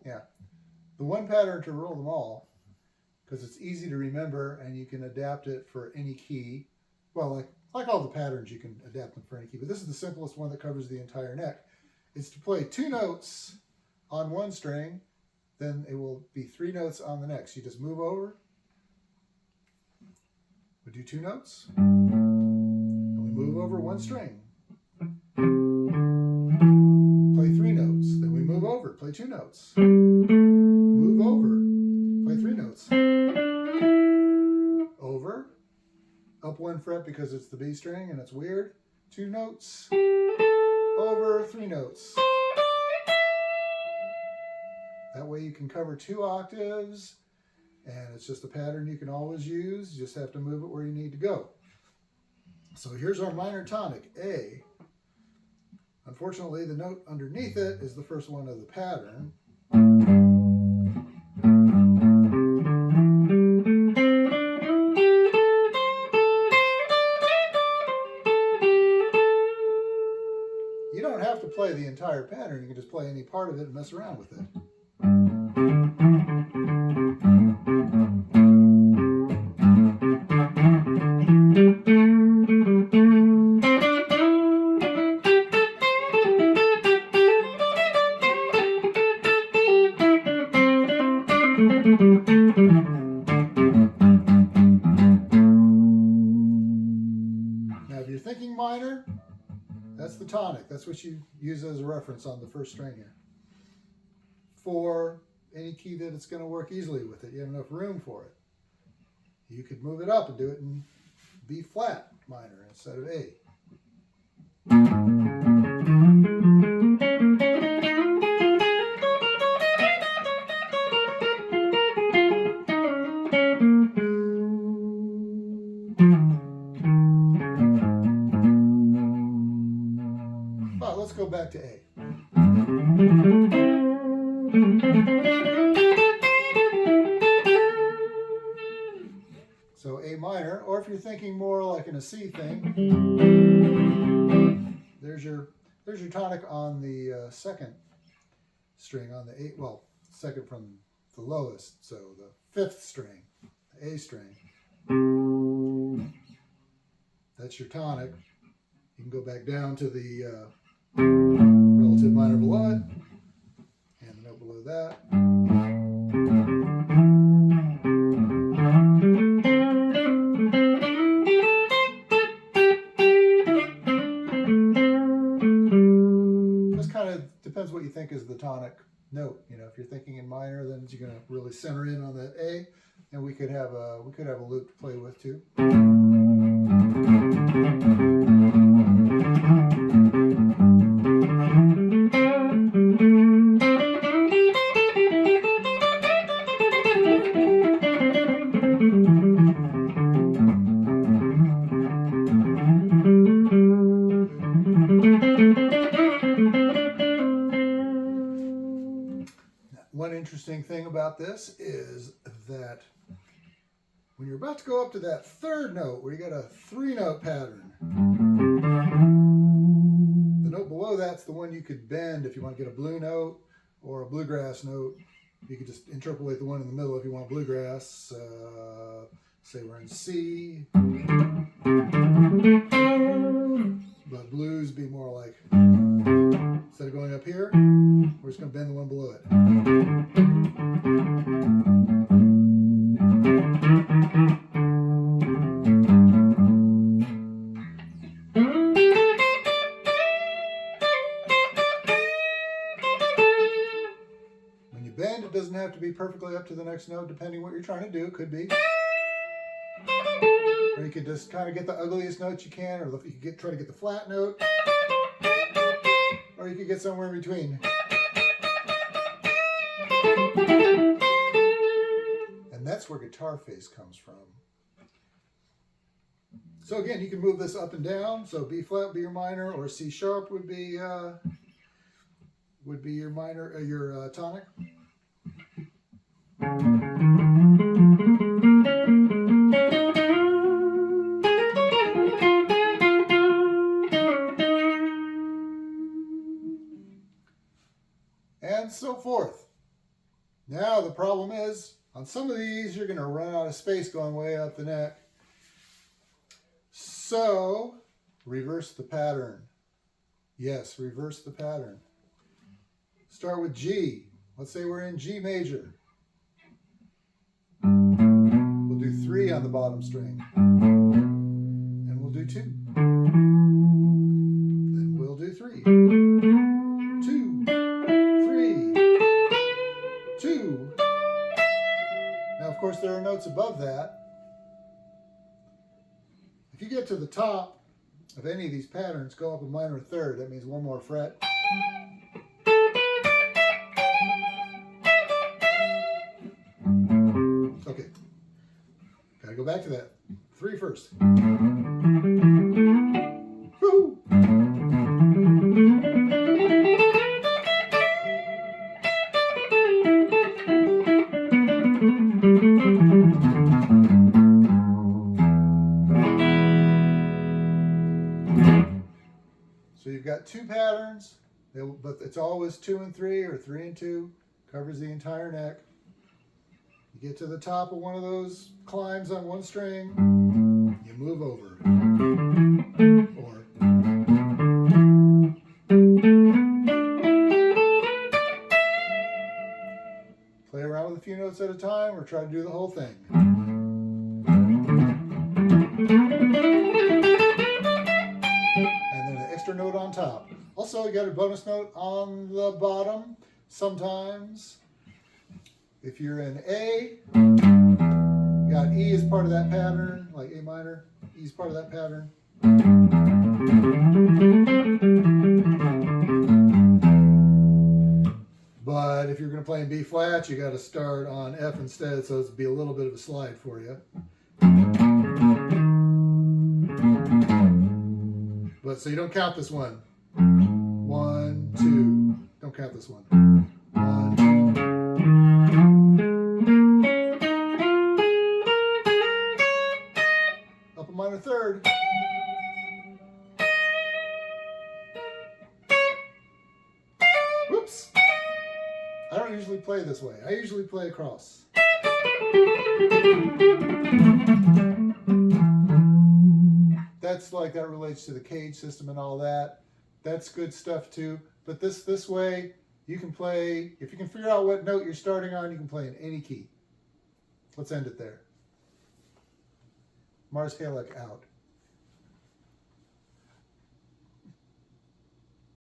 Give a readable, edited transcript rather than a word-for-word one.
Yeah. The one pattern to rule them all, because it's easy to remember and you can adapt it for any key. Well, like all the patterns, you can adapt them for any key, but this is the simplest one that covers the entire neck. It's to play 2 notes on one string, then it will be 3 notes on the next. You just move over. We do 2 notes, and we move over 1 string. Play 3 notes, then we move over, play 2 notes. Move over, play 3 notes. Over, up 1 fret because it's the B string and it's weird. 2 notes, over, 3 notes. That way you can cover 2 octaves, and it's just a pattern you can always use. You just have to move it where you need to go. So here's our minor tonic, A. Unfortunately, the note underneath it is the first one of the pattern. You don't have to play the entire pattern. You can just play any part of it and mess around with it. Now, if you're thinking minor, that's the tonic. That's what you use as a reference on the first string here. For any key that it's going to work easily with it, you have enough room for it. You could move it up and do it in B flat minor instead of A. Well, let's go back to A. So A minor, or if you're thinking more like in a C thing, there's your tonic on the second string on the A, well, second from the lowest, so the 5th string, the A string. That's your tonic. You can go back down to the relative minor below it, and the note below that. This kind of depends what you think is the tonic note. You know, if you're thinking in minor, then you're going to really center in on that A, and we could have a loop to play with too. One interesting thing about this is that when you're about to go up to that 3rd note where you got a 3-note pattern, the note below that's the one you could bend if you want to get a blue note or a bluegrass note. You could just interpolate the one in the middle if you want bluegrass. Say we're in C, but blues be more like, instead of going up here, we're just going to bend the one below it. When you bend, it doesn't have to be perfectly up to the next note, depending what you're trying to do. It could be. Or you could just kind of get the ugliest notes you can, or you could try to get the flat note, or you could get somewhere in between. And that's where guitar face comes from. So again, you can move this up and down. So B flat would be your minor, or C sharp would be your minor, your tonic. And so forth. Now the problem is, on some of these, you're going to run out of space going way up the neck. So, reverse the pattern. Yes, reverse the pattern. Start with G. Let's say we're in G major. We'll do 3 on the bottom string. And we'll do 2. Then we'll do 3. 2, 3, 2. Now, of course, there are notes above that. If you get to the top of any of these patterns, go up a minor third. That means 1 more fret. Okay. Gotta go back to that. 3 first. Woo! So you've got 2 patterns, but it's always 2 and 3 or 3 and 2. Covers the entire neck. You get to the top of one of those climbs on 1 string, you move over. Or play around with a few notes at a time or try to do the whole thing. And then an extra note on top. Also, you got a bonus note on the bottom sometimes. If you're in A, you got E as part of that pattern, like A minor, E is part of that pattern. But if you're going to play in B flat, you got to start on F instead, so it's be a little bit of a slide for you. But so you don't count this one. 1, 2. Don't count this one. 1, 2. Up a minor third. Whoops. I don't usually play this way. I usually play across. That's like, that relates to the cage system and all that. That's good stuff too. But this way, you can play, if you can figure out what note you're starting on, you can play in any key. Let's end it there. Mars Halleck out.